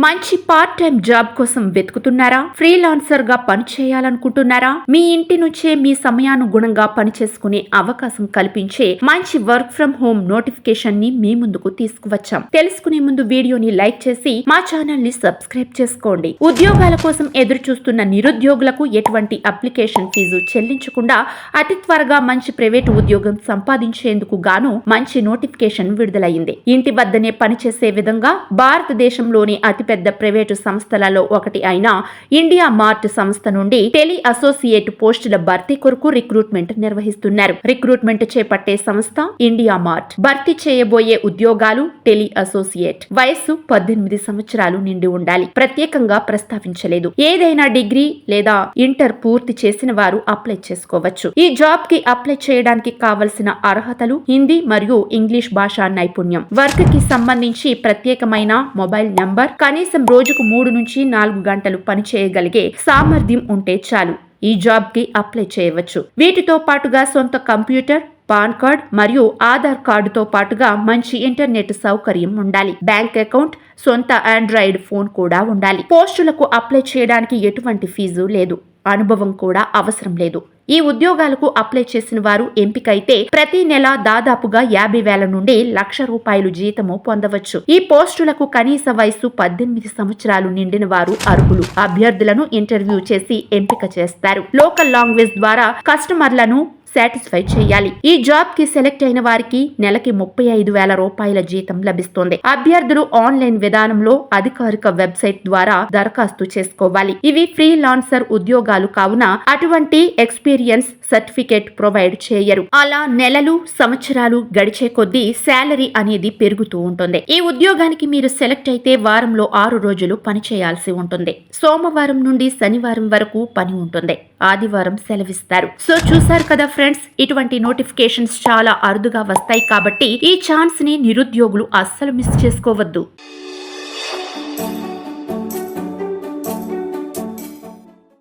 మంచి part time job కోసం వెతుకుతున్నారా? Freelancer గా పని చేయాలనుకుంటున్నారా? మీ ఇంటి నుంచే మీ సమయానుగుణంగా పనిచేసుకునే అవకాశం కల్పించే మంచి వర్క్ ఫ్రం హోమ్ నోటిఫికేషన్ ని మీ ముందుకు తీసుకువచ్చాం. తెలుసుకునే ముందు వీడియోని లైక్ చేసి మా ఛానల్ ని సబ్స్క్రైబ్ చేసుకోండి. ఉద్యోగాల కోసం ఎదురు చూస్తున్న నిరుద్యోగులకు ఎటువంటి అప్లికేషన్ ఫీజు చెల్లించకుండా అతి త్వరగా మంచి ప్రైవేటు ఉద్యోగం సంపాదించేందుకు గాను మంచి నోటిఫికేషన్ విడుదలైంది. ఇంటి వద్దనే పనిచేసే విధంగా భారతదేశంలోని అతిపెద్ద ప్రైవేటు సంస్థలలో ఒకటి అయిన ఇండియా మార్ట్ సంస్థ నుండి టెలి అసోసియేట్ పోస్టుల భర్తీ కొరకు రిక్రూట్మెంట్ నిర్వహిస్తున్నారు. రిక్రూట్మెంట్ చేపట్టే సంస్థ ఇండియా మార్ట్. భర్తీ చేయబోయే ఉద్యోగాలు టెలి అసోసియేట్. వయస్సు 18 సంవత్సరాలు నిండి ఉండాలి. ప్రత్యేకంగా ప్రస్తావించలేదు. ఏదైనా డిగ్రీ లేదా ఇంటర్ పూర్తి చేసిన వారు అప్లై చేసుకోవచ్చు. ఈ జాబ్ కి అప్లై చేయడానికి కావలసిన అర్హతలు హిందీ మరియు ఇంగ్లీష్ భాషా నైపుణ్యం. వర్క్ కి సంబంధించి ప్రత్యేకమైన మొబైల్ నంబర్, కనీసం రోజుకు 3 నుంచి 4 గంటలు పనిచేయగలిగే సామర్థ్యం ఉంటే చాలు ఈ జాబ్ కి అప్లై చేయవచ్చు. వీటితో పాటుగా సొంత కంప్యూటర్, పాన్ కార్డ్ మరియు ఆధార్ కార్డుతో పాటుగా మంచి ఇంటర్నెట్ సౌకర్యం ఉండాలి. బ్యాంక్ అకౌంట్, సొంత ఆండ్రాయిడ్ ఫోన్ కూడా ఉండాలి. పోస్టులకు అప్లై చేయడానికి ఎటువంటి ఫీజు లేదు. అనుభవం కూడా అవసరం లేదు. ఈ ఉద్యోగాలకు అప్లై చేసిన వారు ఎంపికైతే ప్రతి నెల దాదాపుగా 50,000 నుండి 1,00,000 రూపాయలు జీతము పొందవచ్చు. ఈ పోస్టులకు కనీస వయస్సు 18 సంవత్సరాలు నిండిన వారు అర్హులు. అభ్యర్థులను ఇంటర్వ్యూ చేసి ఎంపిక చేస్తారు. లోకల్ లాంగ్వేజ్ ద్వారా కస్టమర్లను సాటిస్ఫై చేయాలి. ఈ జాబ్ కి సెలెక్ట్ అయిన వారికి నెలకి 35,000 రూపాయల జీతం లభిస్తుంది. అభ్యర్థులు ఆన్లైన్ విధానంలో అధికారిక వెబ్సైట్ ద్వారా దరఖాస్తు చేసుకోవాలి. ఇవి ఫ్రీలాన్సర్ ఉద్యోగాలు కావున అటువంటి ఎక్స్పీరియన్స్ సర్టిఫికేట్ ప్రొవైడ్ చేయరు. అలా నెలలు, సంవత్సరాలు గడిచే కొద్దీ శాలరీ అనేది పెరుగుతూ ఉంటుంది. ఈ ఉద్యోగానికి మీరు సెలెక్ట్ అయితే వారంలో 6 రోజులు పని చేయాల్సి ఉంటుంది. సోమవారం నుండి శనివారం వరకు పని ఉంటుంది. ఆదివారం సెలవిస్తారు. సో చూసారు కదా ఫ్రెండ్స్, ఇటువంటి నోటిఫికేషన్స్ చాలా అరుదుగా వస్తాయి కాబట్టి ఈ ఛాన్స్ ని నిరుద్యోగులు అస్సలు మిస్ చేసుకోవద్దు.